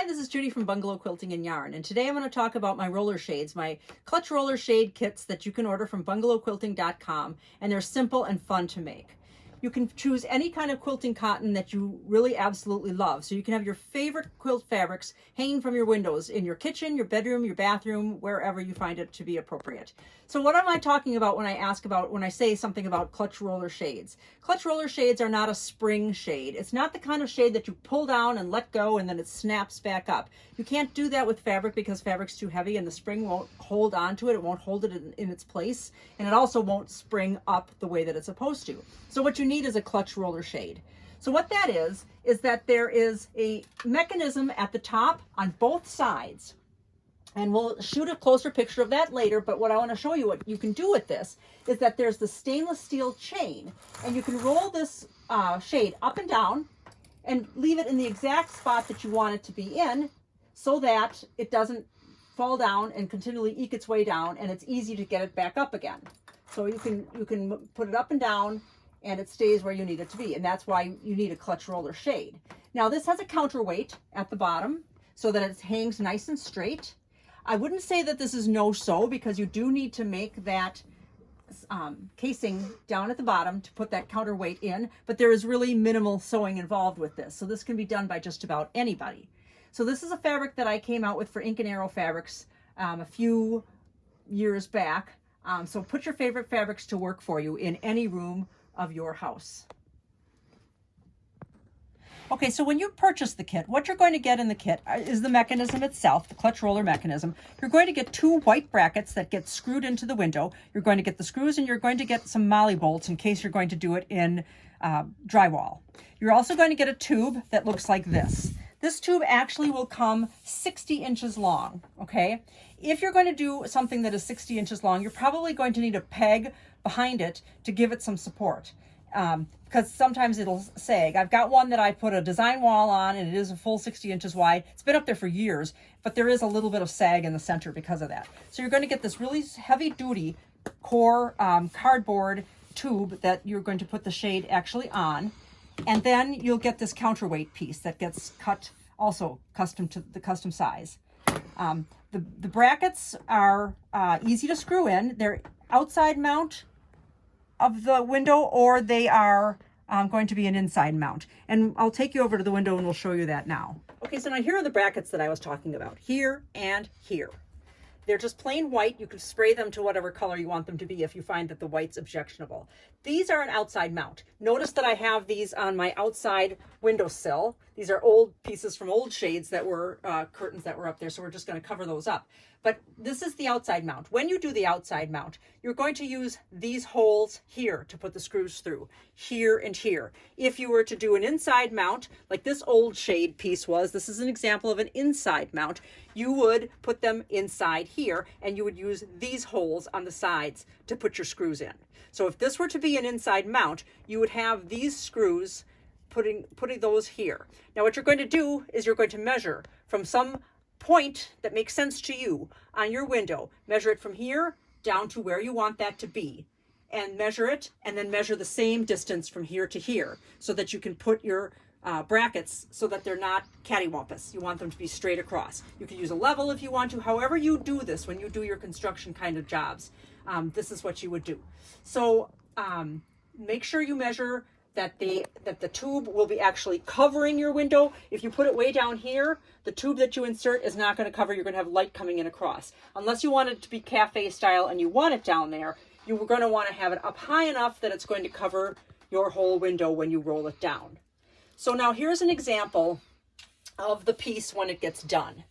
this is Judy from Bungalow Quilting and Yarn, and today I'm going to talk about my roller shades, my clutch roller shade kits that you can order from bungalowquilting.com, and they're simple and fun to make. You can choose any kind of quilting cotton that you really absolutely love, so you can have your favorite quilt fabrics hanging from your windows in your kitchen, your bedroom, your bathroom, wherever you find it to be appropriate. So what am I talking about when I say something about clutch roller shades? Clutch roller shades are not a spring shade. It's not the kind of shade that you pull down and let go and then it snaps back up. You can't do that with fabric because fabric's too heavy and the spring won't hold onto it. It won't hold it in its place, and it also won't spring up the way that it's supposed to. So what you need is a clutch roller shade. So what that is that there is a mechanism at the top on both sides. And we'll shoot a closer picture of that later, but what I want to show you what you can do with this is that there's the stainless steel chain, and you can roll this shade up and down and leave it in the exact spot that you want it to be in so that it doesn't fall down and continually eke its way down, and it's easy to get it back up again. So you can put it up and down and it stays where you need it to be, and that's why you need a clutch roller shade. Now this has a counterweight at the bottom so that it hangs nice and straight. I wouldn't say that this is no-sew because you do need to make that casing down at the bottom to put that counterweight in, but there is really minimal sewing involved with this. So this can be done by just about anybody. So this is a fabric that I came out with for Ink and Arrow Fabrics a few years back. So put your favorite fabrics to work for you in any room of your house. Okay, so when you purchase the kit, what you're going to get in the kit is the mechanism itself, the clutch roller mechanism. You're going to get 2 white brackets that get screwed into the window. You're going to get the screws, and you're going to get some molly bolts in case you're going to do it in drywall. You're also going to get a tube that looks like this. This tube actually will come 60 inches long, okay? If you're going to do something that is 60 inches long, you're probably going to need a peg behind it to give it some support. Because sometimes it'll sag. I've got one that I put a design wall on, and it is a full 60 inches wide. It's been up there for years, but there is a little bit of sag in the center because of that. So you're going to get this really heavy duty core cardboard tube that you're going to put the shade actually on. And then you'll get this counterweight piece that gets cut, also custom to the custom size. The brackets are easy to screw in. They're outside mount of the window, or they are going to be an inside mount. And I'll take you over to the window and we'll show you that now. Okay, so now here are the brackets that I was talking about, here and here. They're just plain white. You can spray them to whatever color you want them to be if you find that the white's objectionable. These are an outside mount. Notice that I have these on my outside windowsill. These are old pieces from old shades that were curtains that were up there, so we're just going to cover those up. But this is the outside mount. When you do the outside mount, you're going to use these holes here to put the screws through, here and here. If you were to do an inside mount, like this old shade piece was, this is an example of an inside mount, you would put them inside here, and you would use these holes on the sides to put your screws in. So if this were to be an inside mount, you would have these screws putting those here. Now what you're going to do is you're going to measure from some point that makes sense to you on your window. Measure it from here down to where you want that to be, and measure it, and then measure the same distance from here to here so that you can put your brackets so that they're not cattywampus. You want them to be straight across. You can use a level if you want to. However you do this when you do your construction kind of jobs, this is what you would do. So make sure you measure that the tube will be actually covering your window. If you put it way down here, the tube that you insert is not going to cover. You're going to have light coming in across. Unless you want it to be cafe style and you want it down there, you're going to want to have it up high enough that it's going to cover your whole window when you roll it down. So now here's an example of the piece when it gets done.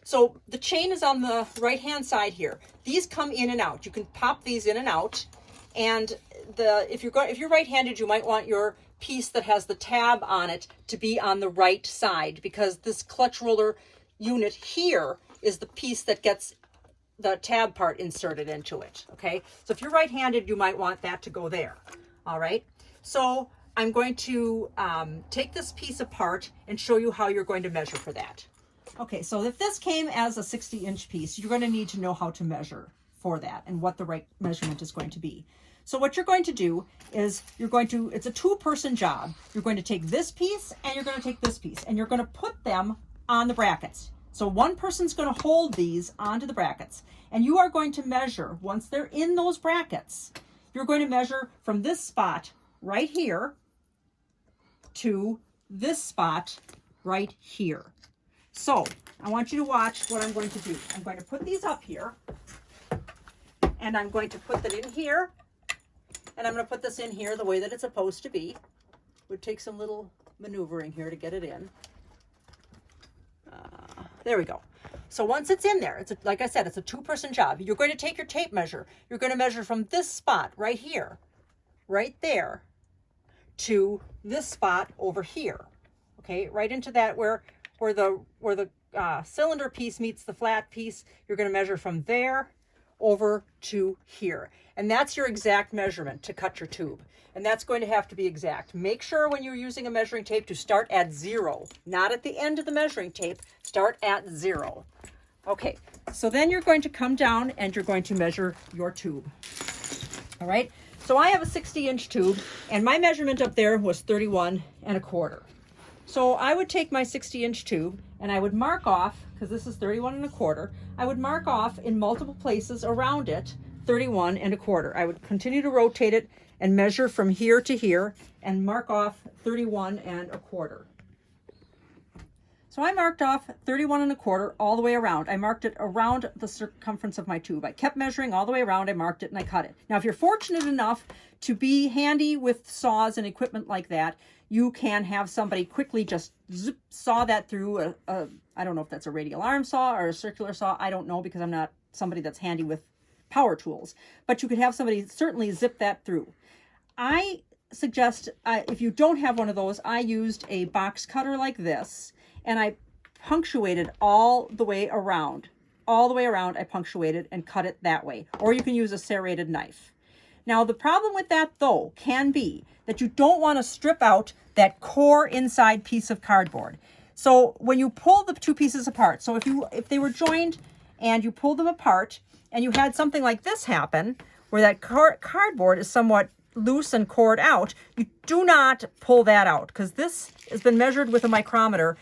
So the chain is on the right hand side here. These come in and out. You can pop these in and out. And if you're right-handed, you might want your piece that has the tab on it to be on the right side, because this clutch roller unit here is the piece that gets the tab part inserted into it. Okay, so if you're right-handed, you might want that to go there. All right, so I'm going to take this piece apart and show you how you're going to measure for that. Okay, so if this came as a 60-inch piece, you're going to need to know how to measure for that and what the right measurement is going to be. So what you're going to do is it's a 2-person job. You're going to take this piece and you're going to take this piece, and you're going to put them on the brackets. So one person's going to hold these onto the brackets, and you are going to measure, once they're in those brackets, you're going to measure from this spot right here to this spot right here. So I want you to watch what I'm going to do. I'm going to put these up here, and I'm going to put that in here, and I'm going to put this in here the way that it's supposed to be. Would take some little maneuvering here to get it in. There we go. So once it's in there, like I said, it's a two-person job. You're going to take your tape measure. You're going to measure from this spot right here, right there, to this spot over here. Okay, right into that where the cylinder piece meets the flat piece. You're going to measure from there over to here. And that's your exact measurement to cut your tube. And that's going to have to be exact. Make sure when you're using a measuring tape to start at 0, not at the end of the measuring tape. Start at 0. Okay, so then you're going to come down and you're going to measure your tube. All right, so I have a 60-inch tube, and my measurement up there was 31.25. So I would take my 60-inch tube and I would mark off, because this is 31.25, I would mark off in multiple places around it 31.25. I would continue to rotate it and measure from here to here and mark off 31.25. So I marked off 31.25 all the way around. I marked it around the circumference of my tube. I kept measuring all the way around. I marked it and I cut it. Now, if you're fortunate enough to be handy with saws and equipment like that, you can have somebody quickly just zip, saw that through I don't know if that's a radial arm saw or a circular saw. I don't know, because I'm not somebody that's handy with power tools. But you could have somebody certainly zip that through. I suggest, if you don't have one of those, I used a box cutter like this, and I punctuated all the way around. All the way around, I punctuated and cut it that way. Or you can use a serrated knife. Now, the problem with that, though, can be that you don't want to strip out that core inside piece of cardboard. So when you pull the two pieces apart, so if they were joined and you pull them apart and you had something like this happen, where that cardboard is somewhat loose and cored out, you do not pull that out, because this has been measured with a micrometer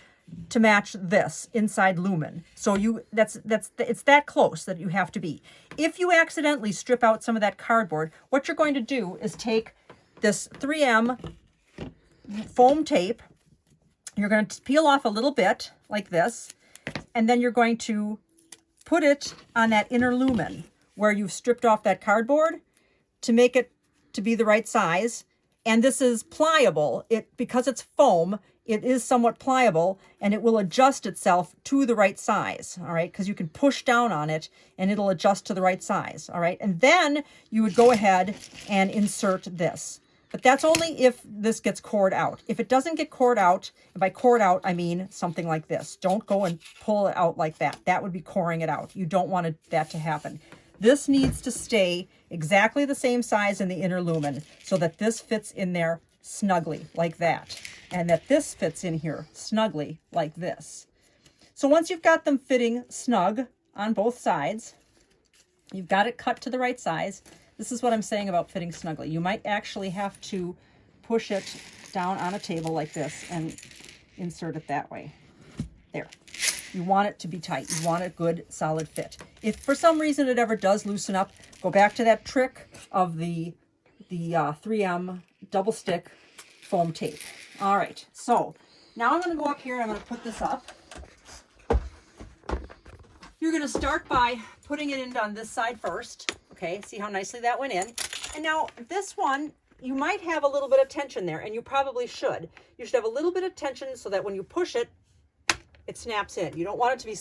to match this inside lumen. So it's that close that you have to be. If you accidentally strip out some of that cardboard, what you're going to do is take this 3M foam tape, you're going to peel off a little bit like this, and then you're going to put it on that inner lumen where you've stripped off that cardboard to make it to be the right size. And this is pliable. Because it's foam, it is somewhat pliable, and it will adjust itself to the right size, all right? Because you can push down on it and it'll adjust to the right size, all right? And then you would go ahead and insert this. But that's only if this gets cored out. If it doesn't get cored out, and by cored out, I mean something like this. Don't go and pull it out like that. That would be coring it out. You don't want that to happen. This needs to stay exactly the same size in the inner lumen so that this fits in there snugly like that, and that this fits in here snugly like this. So once you've got them fitting snug on both sides, you've got it cut to the right size. This is what I'm saying about fitting snugly. You might actually have to push it down on a table like this and insert it that way. There. You want it to be tight. You want a good, solid fit. If for some reason it ever does loosen up, go back to that trick of the 3M double stick foam tape. All right, so now I'm going to go up here and I'm going to put this up. You're going to start by putting it in on this side first. Okay, see how nicely that went in. And now this one, you might have a little bit of tension there, and you probably should. You should have a little bit of tension so that when you push it, it snaps in. You don't want it to be,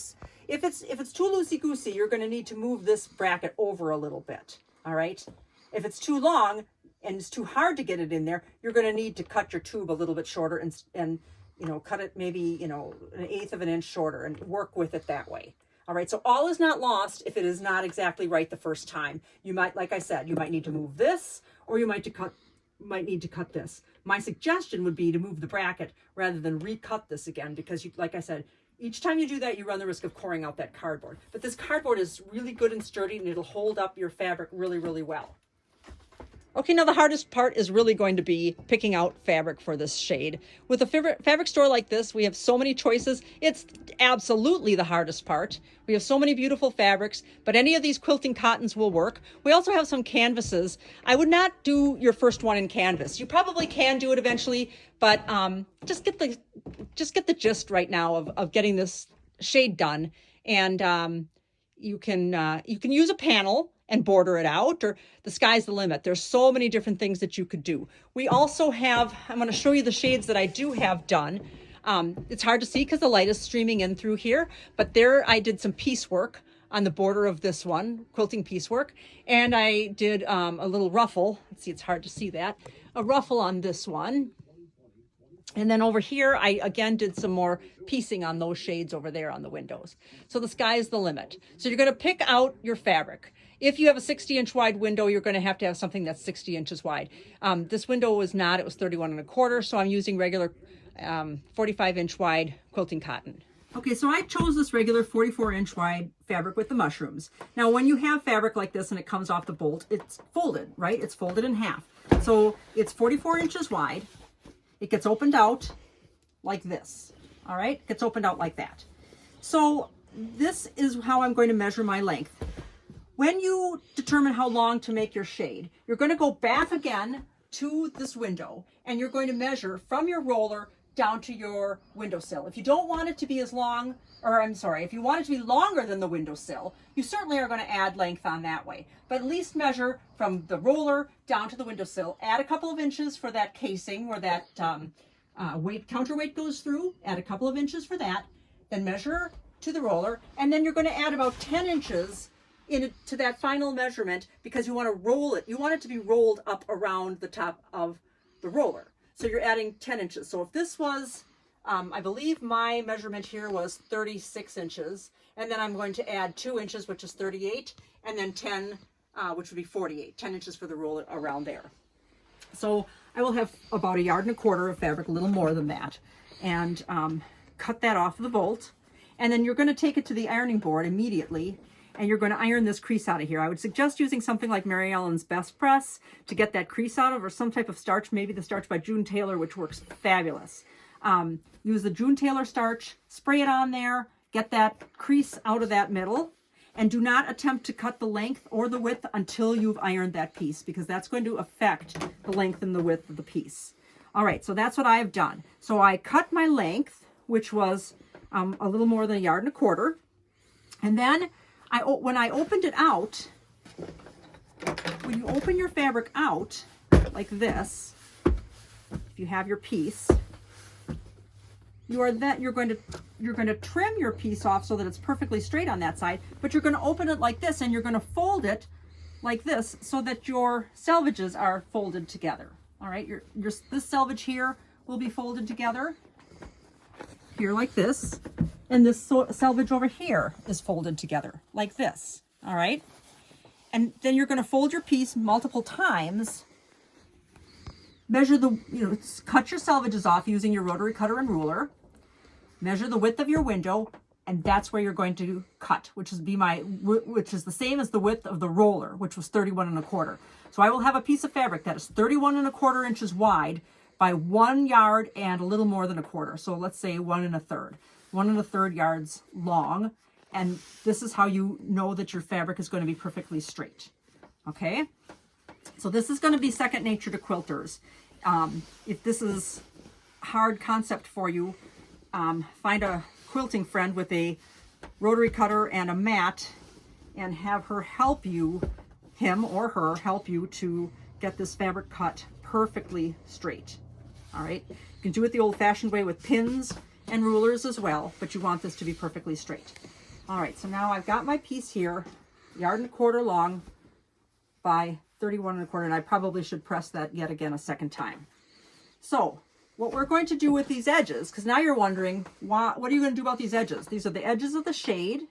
if it's too loosey-goosey, you're going to need to move this bracket over a little bit, all right? If it's too long and it's too hard to get it in there, you're going to need to cut your tube a little bit shorter and cut it maybe, 1/8 of an inch shorter and work with it that way. All right, so all is not lost if it is not exactly right the first time. You might, like I said, you might need to move this, or you might need to cut this. My suggestion would be to move the bracket rather than recut this again, because like I said, each time you do that, you run the risk of coring out that cardboard. But this cardboard is really good and sturdy, and it'll hold up your fabric really, really well. Okay, now the hardest part is really going to be picking out fabric for this shade. With a fabric store like this, we have so many choices. It's absolutely the hardest part. We have so many beautiful fabrics, but any of these quilting cottons will work. We also have some canvases. I would not do your first one in canvas. You probably can do it eventually, but just get the gist right now of getting this shade done. And you can use a panel and border it out, or the sky's the limit. There's so many different things that you could do. We also have, I'm going to show you the shades that I do have done. It's hard to see because the light is streaming in through here, but there I did some piecework on the border of this one, quilting piecework, and I did a little ruffle. Let's see, it's hard to see that. A ruffle on this one. And then over here, I again did some more piecing on those shades over there on the windows. So the sky is the limit. So you're going to pick out your fabric. If you have a 60-inch wide window, you're going to have something that's 60 inches wide. This window was not, it was 31 1/4, so I'm using regular 45-inch wide quilting cotton. Okay, so I chose this regular 44-inch wide fabric with the mushrooms. Now, when you have fabric like this and it comes off the bolt, it's folded, right? It's folded in half. So it's 44 inches wide. It gets opened out like this, all right? It gets opened out like that. So this is how I'm going to measure my length. When you determine how long to make your shade, you're going to go back again to this window and you're going to measure from your roller down to your windowsill. If you don't want it to be as long, or I'm sorry, if you want it to be longer than the windowsill, you certainly are going to add length on that way. But at least measure from the roller down to the windowsill. Add a couple of inches for that casing where that counterweight goes through. Add a couple of inches for that. Then measure to the roller. And then you're going to add about 10 inches to that final measurement because you want to roll it. You want it to be rolled up around the top of the roller. So you're adding 10 inches. So if this was, I believe my measurement here was 36 inches. And then I'm going to add 2 inches, which is 38. And then 10, which would be 48. 10 inches for the roller around there. So I will have about 1.25 yards of fabric, a little more than that. And cut that off the bolt. And then you're going to take it to the ironing board immediately. And you're going to iron this crease out of here. I would suggest using something like Mary Ellen's Best Press to get that crease out of, or some type of starch, maybe the starch by June Taylor, which works fabulous. Use the June Taylor starch, spray it on there, get that crease out of that middle, and do not attempt to cut the length or the width until you've ironed that piece, because that's going to affect the length and the width of the piece. All right, so that's what I have done. So I cut my length, which was a little more than 1.25 yards, and then when I opened it out, when you open your fabric out like this, if you have your piece, you're going to trim your piece off so that it's perfectly straight on that side, but you're going to open it like this and you're going to fold it like this so that your selvages are folded together. All right, this selvage here will be folded together here like this. And this selvage over here is folded together like this, all right? And then you're going to fold your piece multiple times. Measure cut your selvages off using your rotary cutter and ruler. Measure the width of your window, and that's where you're going to cut, which is the same as the width of the roller, which was 31 1/4. So I will have a piece of fabric that is 31 1/4 inches wide by 1 yard and a little more than 1/4. So let's say 1 1/3. 1 1/3 yards long, and this is how you know that your fabric is going to be perfectly straight. Okay, so this is going to be second nature to quilters. If this is hard concept for you, find a quilting friend with a rotary cutter and a mat and have him or her help you to get this fabric cut perfectly straight. All right, you can do it the old-fashioned way with pins and rulers as well, but you want this to be perfectly straight. All right, so now I've got my piece here, 1.25 yards long by 31 1/4, and I probably should press that yet again a second time. So what we're going to do with these edges, because now you're wondering, what are you going to do about these edges? These are the edges of the shade,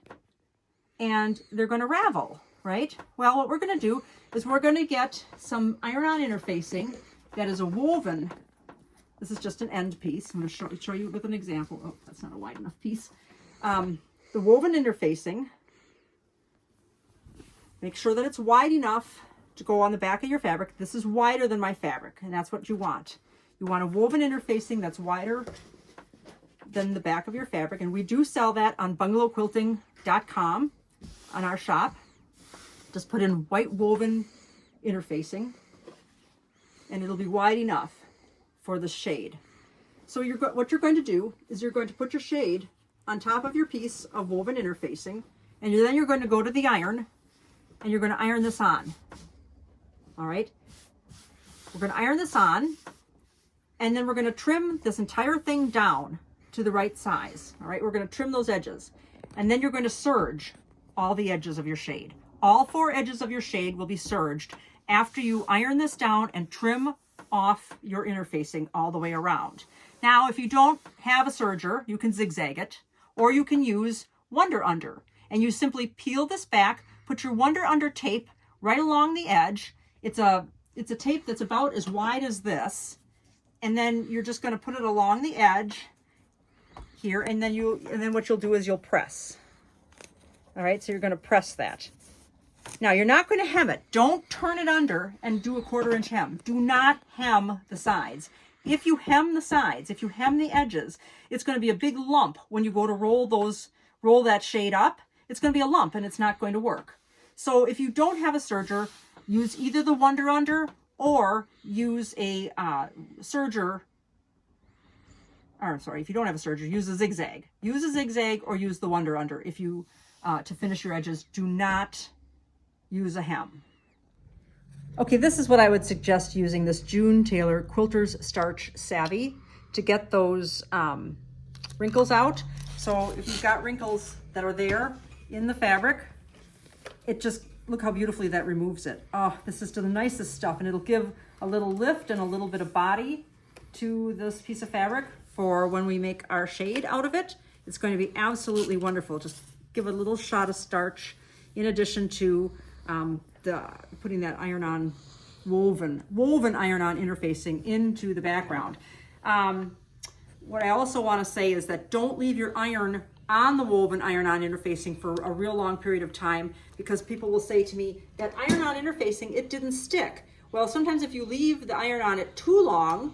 and they're going to ravel, right? Well, what we're going to do is we're going to get some iron-on interfacing that is a woven. This is just an end piece. I'm going to show you with an example. Oh, that's not a wide enough piece. The woven interfacing, make sure that it's wide enough to go on the back of your fabric. This is wider than my fabric, and that's what you want. You want a woven interfacing that's wider than the back of your fabric, and we do sell that on bungalowquilting.com on our shop. Just put in white woven interfacing, and it'll be wide enough for the shade. So what you're going to do is you're going to put your shade on top of your piece of woven interfacing, and then you're going to go to the iron, and you're going to iron this on. All right, we're going to iron this on, and then we're going to trim this entire thing down to the right size. All right, we're going to trim those edges, and then you're going to serge all the edges of your shade. All 4 edges of your shade will be serged after you iron this down and trim off your interfacing all the way around. Now, if you don't have a serger, you can zigzag it, or you can use Wonder Under, and you simply peel this back, put your Wonder Under tape right along the edge. It's a tape that's about as wide as this, and then you're just going to put it along the edge here, and then what you'll do is you'll press. All right, so you're going to press that. Now, you're not going to hem it. Don't turn it under and do a 1/4 inch hem. Do not hem the sides. If you hem the sides, if you hem the edges, it's going to be a big lump when you go to roll that shade up. It's going to be a lump, and it's not going to work. So if you don't have a serger, use either the Wonder Under or use a serger. Or I'm sorry, if you don't have a serger, use a zigzag. Use a zigzag or use the Wonder Under if you to finish your edges. Do not use a hem. Okay, this is what I would suggest using this June Taylor Quilter's Starch Savvy to get those wrinkles out. So if you've got wrinkles that are there in the fabric, it just, look how beautifully that removes it. Oh, this is the nicest stuff, and it'll give a little lift and a little bit of body to this piece of fabric for when we make our shade out of it. It's going to be absolutely wonderful. Just give a little shot of starch in addition to putting that iron-on woven iron-on interfacing into the background. What I also want to say is that don't leave your iron on the woven iron-on interfacing for a real long period of time, because people will say to me, that iron-on interfacing, it didn't stick. Well, sometimes if you leave the iron on it too long,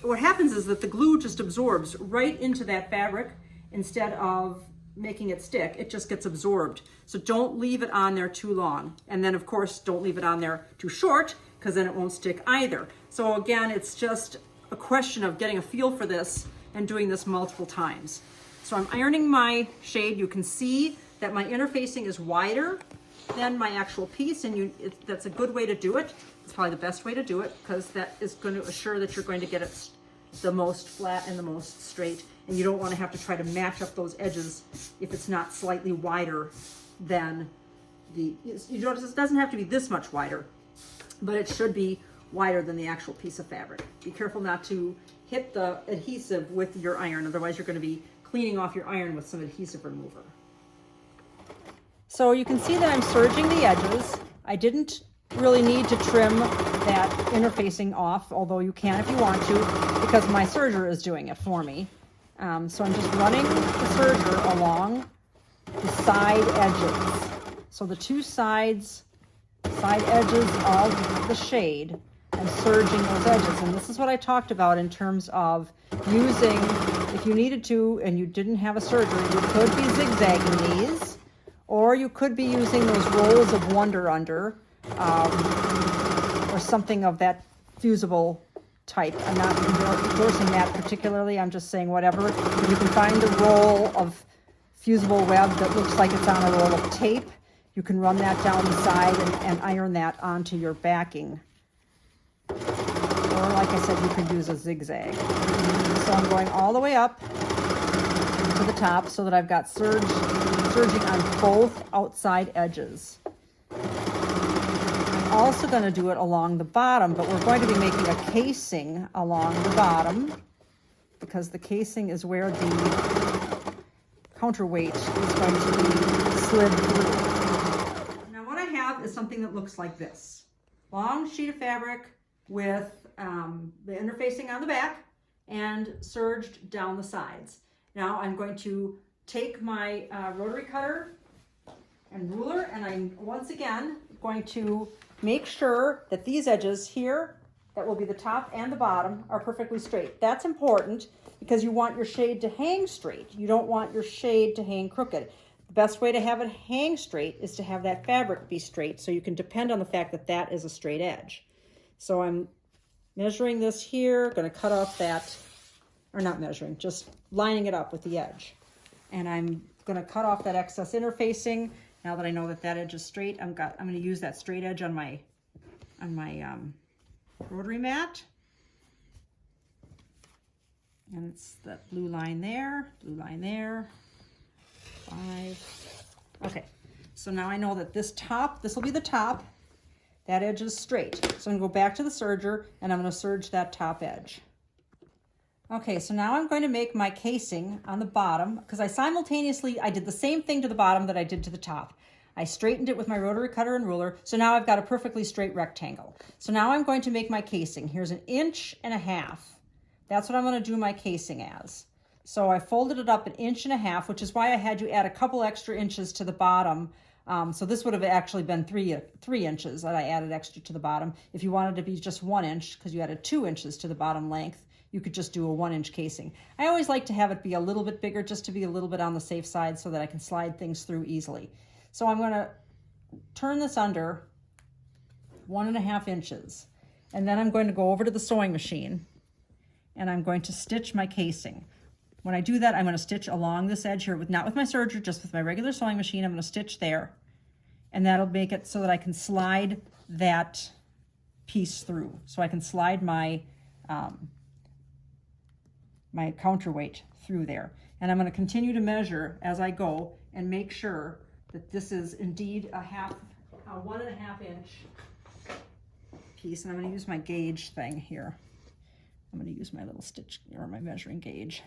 what happens is that the glue just absorbs right into that fabric instead of making it stick. It just gets absorbed. So don't leave it on there too long. And then of course, don't leave it on there too short, because then it won't stick either. So again, it's just a question of getting a feel for this and doing this multiple times. So I'm ironing my shade. You can see that my interfacing is wider than my actual piece, and that's a good way to do it. It's probably the best way to do it, because that is going to assure that you're going to get it the most flat and the most straight, and you don't want to have to try to match up those edges if it's not slightly wider than it doesn't have to be this much wider, but it should be wider than the actual piece of fabric. Be careful not to hit the adhesive with your iron, otherwise you're going to be cleaning off your iron with some adhesive remover. So you can see that I'm serging the edges. I didn't really need to trim that interfacing off, although you can if you want to, because my serger is doing it for me. So I'm just running the serger along the side edges. So the two side edges of the shade, I'm serging those edges. And this is what I talked about in terms of using, if you needed to and you didn't have a serger, you could be zigzagging these, or you could be using those rolls of Wonder Under, or something of that fusible type. I'm not endorsing that particularly. I'm just saying whatever. If you can find a roll of fusible web that looks like it's on a roll of tape, you can run that down the side and iron that onto your backing. Or like I said, you could use a zigzag. So I'm going all the way up to the top so that I've got serging on both outside edges. I'm also going to do it along the bottom, but we're going to be making a casing along the bottom, because the casing is where the counterweight is going to be slid through. Now what I have is something that looks like this. Long sheet of fabric with the interfacing on the back and serged down the sides. Now I'm going to take my rotary cutter and ruler, and I'm once again going to make sure that these edges here, that will be the top and the bottom, are perfectly straight. That's important because you want your shade to hang straight. You don't want your shade to hang crooked. The best way to have it hang straight is to have that fabric be straight, so you can depend on the fact that that is a straight edge. So I'm measuring this here, going to cut off that, or not measuring, just lining it up with the edge. And I'm going to cut off that excess interfacing. Now that I know that that edge is straight, I'm going to use that straight edge on my rotary mat. And it's that blue line there, 5. Okay, so now I know that this will be the top. That edge is straight. So I'm going to go back to the serger and I'm going to serge that top edge. Okay, so now I'm going to make my casing on the bottom because I did the same thing to the bottom that I did to the top. I straightened it with my rotary cutter and ruler, so now I've got a perfectly straight rectangle. So now I'm going to make my casing. Here's 1.5 inches. That's what I'm going to do my casing as. So I folded it up 1.5 inches, which is why I had you add a couple extra inches to the bottom. So this would have actually been 3 inches that I added extra to the bottom. If you wanted to be just 1 inch, because you added 2 inches to the bottom length, you could just do a 1-inch casing. I always like to have it be a little bit bigger, just to be a little bit on the safe side so that I can slide things through easily. So I'm going to turn this under 1.5 inches. And then I'm going to go over to the sewing machine and I'm going to stitch my casing. When I do that, I'm going to stitch along this edge here, not with my serger, just with my regular sewing machine. I'm going to stitch there, and that'll make it so that I can slide that piece through. So I can slide my my counterweight through there. And I'm going to continue to measure as I go and make sure that this is indeed a 1.5 inch piece. And I'm going to use my gauge thing here. I'm going to use my little stitch or my measuring gauge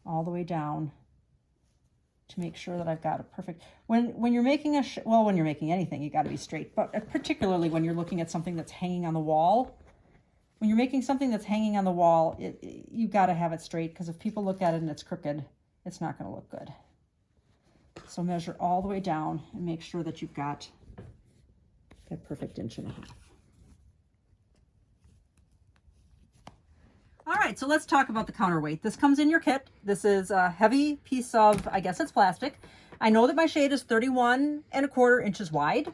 all the way down to make sure that I've got a perfect, when you're making when you're making anything, you got to be straight, but particularly when you're looking at something that's hanging on the wall. When you're making something that's hanging on the wall, you got to have it straight, because if people look at it and it's crooked, it's not going to look good. So measure all the way down and make sure that you've got that perfect 1.5 inches. All right, so let's talk about the counterweight. This comes in your kit. This is a heavy piece of, I guess it's plastic. I know that my shade is 31.25 inches wide.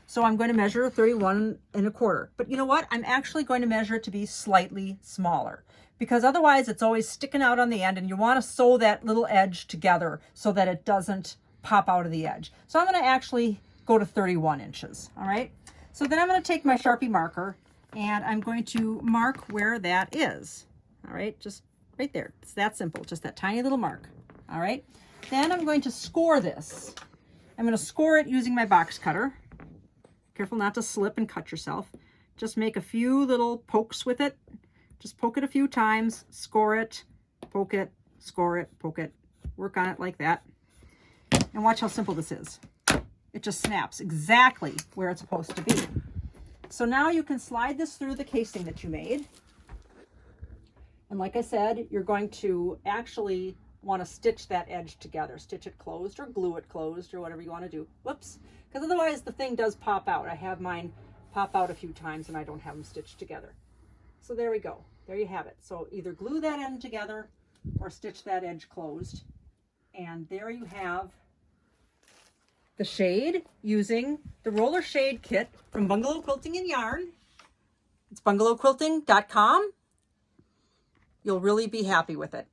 So I'm going to measure 31.25. But you know what? I'm actually going to measure it to be slightly smaller, because otherwise it's always sticking out on the end, and you want to sew that little edge together so that it doesn't pop out of the edge. So I'm going to actually go to 31 inches. All right. So then I'm going to take my Sharpie marker and I'm going to mark where that is. All right. Just right there. It's that simple. Just that tiny little mark. All right. Then I'm going to score this. I'm going to score it using my box cutter. Careful not to slip and cut yourself. Just make a few little pokes with it. Just poke it a few times, score it, poke it, score it, poke it. Work on it like that. And watch how simple this is. It just snaps exactly where it's supposed to be. So now you can slide this through the casing that you made. And like I said, you're going to actually want to stitch that edge together. Stitch it closed or glue it closed or whatever you want to do. Whoops. Because otherwise the thing does pop out. I have mine pop out a few times and I don't have them stitched together. So there we go. There you have it. So either glue that end together or stitch that edge closed. And there you have the shade using the roller shade kit from Bungalow Quilting and Yarn. It's bungalowquilting.com. You'll really be happy with it.